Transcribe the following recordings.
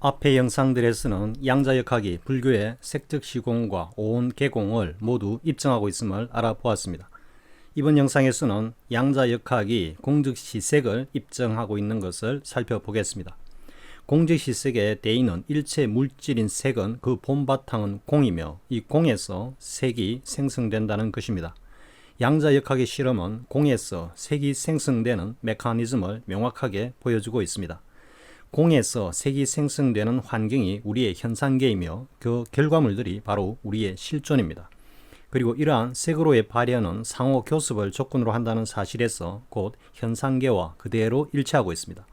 앞의 영상들에서는 양자역학이 불교의 색즉시공과 오온개공을 모두 입증하고 있음을 알아보았습니다. 이번 영상에서는 양자역학이 공즉시색을 입증하고 있는 것을 살펴보겠습니다. 공즉시색의 대인은 일체 물질인 색은 그 본바탕은 공이며 이 공에서 색이 생성된다는 것입니다. 양자역학의 실험은 공에서 색이 생성되는 메커니즘을 명확하게 보여주고 있습니다. 공에서 색이 생성되는 환경이 우리의 현상계이며 그 결과물들이 바로 우리의 실존입니다. 그리고 이러한 색으로의 발현은 상호 교습을 조건으로 한다는 사실에서 곧 현상계와 그대로 일치하고 있습니다.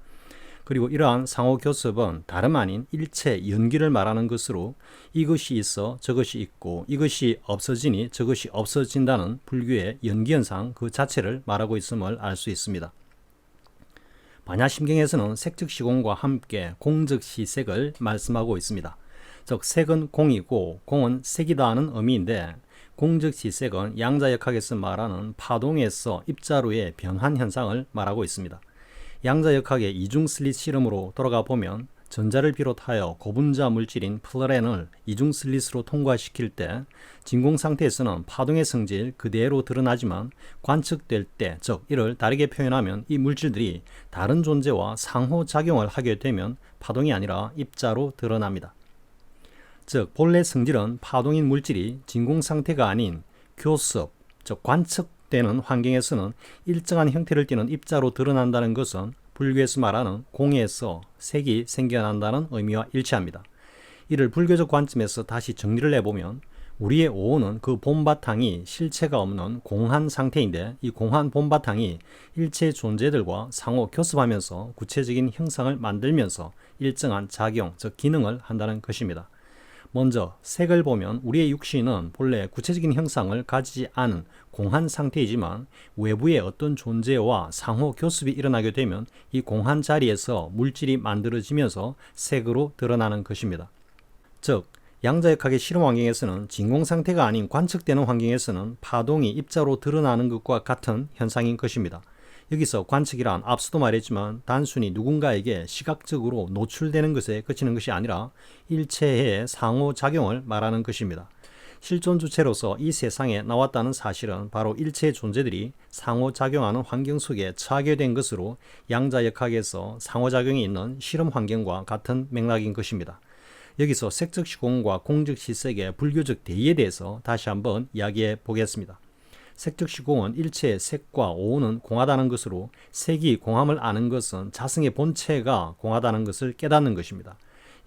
그리고 이러한 상호 교습은 다름 아닌 일체 연기를 말하는 것으로 이것이 있어 저것이 있고 이것이 없어지니 저것이 없어진다는 불교의 연기현상 그 자체를 말하고 있음을 알 수 있습니다. 반야심경에서는 색즉시공과 함께 공즉시색을 말씀하고 있습니다. 즉 색은 공이고 공은 색이다 하는 의미인데 공즉시색은 양자역학에서 말하는 파동에서 입자로의 변환 현상을 말하고 있습니다. 양자역학의 이중슬릿 실험으로 돌아가 보면 전자를 비롯하여 고분자 물질인 플랜을 이중슬릿으로 통과시킬 때 진공 상태에서는 파동의 성질 그대로 드러나지만 관측될 때, 즉 이를 다르게 표현하면 이 물질들이 다른 존재와 상호작용을 하게 되면 파동이 아니라 입자로 드러납니다. 즉 본래 성질은 파동인 물질이 진공 상태가 아닌 교습, 즉 관측되는 환경에서는 일정한 형태를 띠는 입자로 드러난다는 것은 불교에서 말하는 공에서 색이 생겨난다는 의미와 일치합니다. 이를 불교적 관점에서 다시 정리를 해보면 우리의 오온은 그 본바탕이 실체가 없는 공한 상태인데 이 공한 본바탕이 일체 존재들과 상호 교습하면서 구체적인 형상을 만들면서 일정한 작용, 즉 기능을 한다는 것입니다. 먼저 색을 보면 우리의 육신은 본래 구체적인 형상을 가지지 않은 공한 상태이지만 외부의 어떤 존재와 상호 교습이 일어나게 되면 이 공한 자리에서 물질이 만들어지면서 색으로 드러나는 것입니다. 즉 양자역학의 실험 환경에서는 진공 상태가 아닌 관측되는 환경에서는 파동이 입자로 드러나는 것과 같은 현상인 것입니다. 여기서 관측이란 앞서도 말했지만 단순히 누군가에게 시각적으로 노출되는 것에 그치는 것이 아니라 일체의 상호작용을 말하는 것입니다. 실존 주체로서 이 세상에 나왔다는 사실은 바로 일체의 존재들이 상호작용하는 환경 속에 처하게 된 것으로 양자역학에서 상호작용이 있는 실험 환경과 같은 맥락인 것입니다. 여기서 색즉시공과 공즉시색의 불교적 대의에 대해서 다시 한번 이야기해 보겠습니다. 색즉시공은 일체의 색과 오온은 공하다는 것으로 색이 공함을 아는 것은 자성의 본체가 공하다는 것을 깨닫는 것입니다.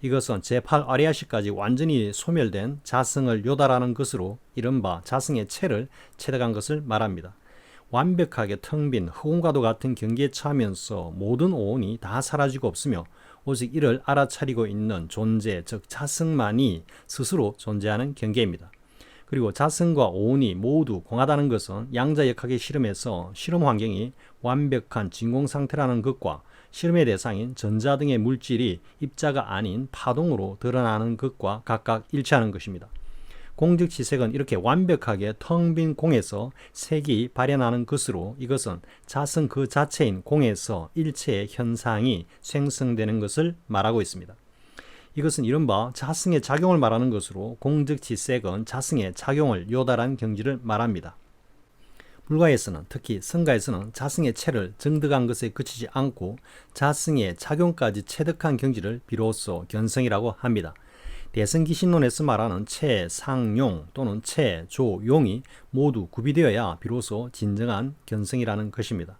이것은 제8아리아식까지 완전히 소멸된 자성을 요달하는 것으로 이른바 자성의 체를 체득한 것을 말합니다. 완벽하게 텅 빈 흑온과도 같은 경계에 처하면서 모든 오온이 다 사라지고 없으며 오직 이를 알아차리고 있는 존재, 즉 자성만이 스스로 존재하는 경계입니다. 그리고 자성과 오온이 모두 공하다는 것은 양자역학의 실험에서 실험 환경이 완벽한 진공 상태라는 것과 실험의 대상인 전자 등의 물질이 입자가 아닌 파동으로 드러나는 것과 각각 일치하는 것입니다. 공즉시색은 이렇게 완벽하게 텅 빈 공에서 색이 발현하는 것으로 이것은 자성 그 자체인 공에서 일체의 현상이 생성되는 것을 말하고 있습니다. 이것은 이른바 자성의 작용을 말하는 것으로 공즉시색은 자성의 작용을 요달한 경지를 말합니다. 불가에서는 특히 성가에서는 자성의 체를 정득한 것에 그치지 않고 자성의 작용까지 체득한 경지를 비로소 견성이라고 합니다. 대성기신론에서 말하는 체, 상, 용 또는 체, 조, 용이 모두 구비되어야 비로소 진정한 견성이라는 것입니다.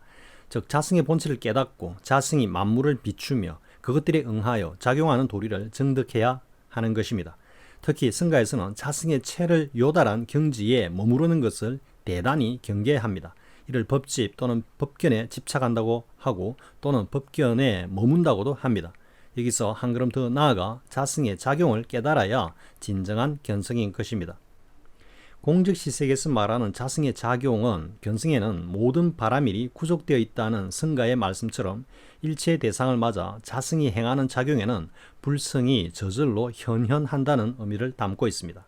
즉 자성의 본체를 깨닫고 자성이 만물을 비추며 그것들에 응하여 작용하는 도리를 정득해야 하는 것입니다. 특히 성가에서는 자성의 체를 요달한 경지에 머무르는 것을 대단히 경계합니다. 이를 법집 또는 법견에 집착한다고 하고 또는 법견에 머문다고도 합니다. 여기서 한 걸음 더 나아가 자성의 작용을 깨달아야 진정한 견성인 것입니다. 공즉시색에서 말하는 자성의 작용은 견성에는 모든 바라밀이 구족되어 있다는 성가의 말씀처럼 일체의 대상을 맞아 자성이 행하는 작용에는 불성이 저절로 현현한다는 의미를 담고 있습니다.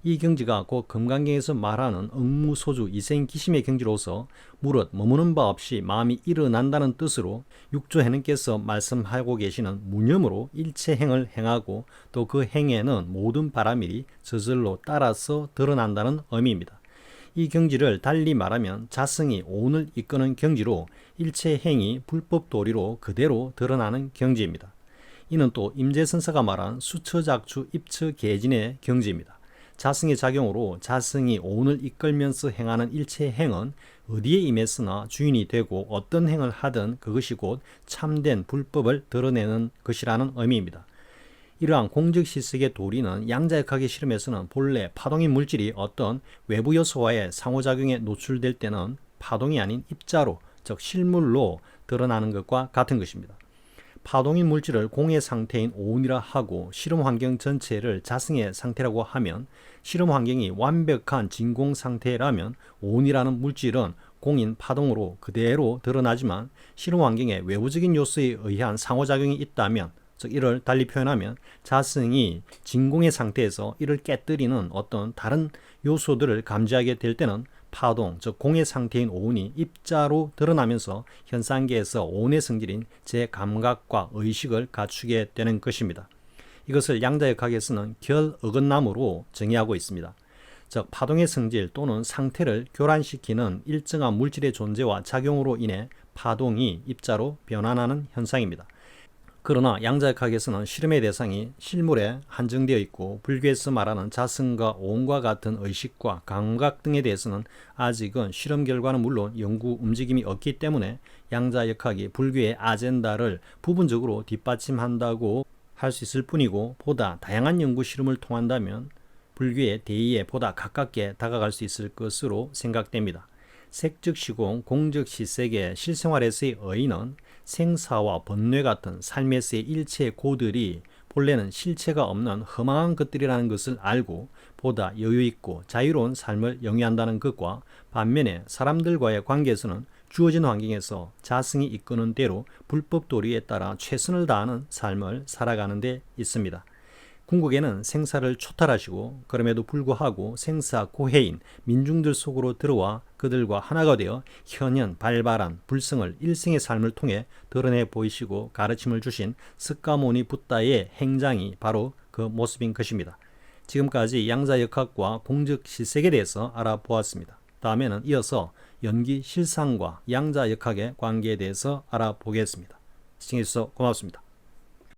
이 경지가 곧 금강경에서 말하는 응무소주 이생기심의 경지로서 무릇 머무는 바 없이 마음이 일어난다는 뜻으로 육조해는께서 말씀하고 계시는 무념으로 일체 행을 행하고 또 그 행에는 모든 바라밀이 저절로 따라서 드러난다는 의미입니다. 이 경지를 달리 말하면 자성이 오온을 이끄는 경지로 일체 행이 불법 도리로 그대로 드러나는 경지입니다. 이는 또 임재선사가 말한 수처작추 입처계진의 경지입니다. 자성의 작용으로 자성이 오온을 이끌면서 행하는 일체 행은 어디에 임했으나 주인이 되고 어떤 행을 하든 그것이 곧 참된 불법을 드러내는 것이라는 의미입니다. 이러한 공적실색의 도리는 양자역학의 실험에서는 본래 파동인 물질이 어떤 외부 요소와의 상호작용에 노출될 때는 파동이 아닌 입자로, 즉 실물로 드러나는 것과 같은 것입니다. 파동인 물질을 공의 상태인 오온이라 하고 실험 환경 전체를 자성의 상태라고 하면 실험 환경이 완벽한 진공 상태라면 오온이라는 물질은 공인 파동으로 그대로 드러나지만 실험 환경에 외부적인 요소에 의한 상호작용이 있다면, 즉 이를 달리 표현하면 자성이 진공의 상태에서 이를 깨뜨리는 어떤 다른 요소들을 감지하게 될 때는 파동, 즉 공의 상태인 오온이 입자로 드러나면서 현상계에서 오온의 성질인 제 감각과 의식을 갖추게 되는 것입니다. 이것을 양자역학에서는 결어긋남으로 정의하고 있습니다. 즉 파동의 성질 또는 상태를 교란시키는 일정한 물질의 존재와 작용으로 인해 파동이 입자로 변환하는 현상입니다. 그러나 양자역학에서는 실험의 대상이 실물에 한정되어 있고 불교에서 말하는 자성과 오온과 같은 의식과 감각 등에 대해서는 아직은 실험 결과는 물론 연구 움직임이 없기 때문에 양자역학이 불교의 아젠다를 부분적으로 뒷받침한다고 할 수 있을 뿐이고, 보다 다양한 연구 실험을 통한다면 불교의 대의에 보다 가깝게 다가갈 수 있을 것으로 생각됩니다. 색즉시공, 공즉시색의 실생활에서의 의의는 생사와 번뇌 같은 삶에서의 일체의 고들이 본래는 실체가 없는 허망한 것들이라는 것을 알고 보다 여유있고 자유로운 삶을 영위한다는 것과, 반면에 사람들과의 관계에서는 주어진 환경에서 자성이 이끄는 대로 불법 도리에 따라 최선을 다하는 삶을 살아가는 데 있습니다. 궁극에는 생사를 초탈하시고 그럼에도 불구하고 생사 고해인 민중들 속으로 들어와 그들과 하나가 되어 현현 발발한 불성을 일생의 삶을 통해 드러내 보이시고 가르침을 주신 석가모니 붓다의 행장이 바로 그 모습인 것입니다. 지금까지 양자역학과 공적실색에 대해서 알아보았습니다. 다음에는 이어서 연기실상과 양자역학의 관계에 대해서 알아보겠습니다. 시청해주셔서 고맙습니다.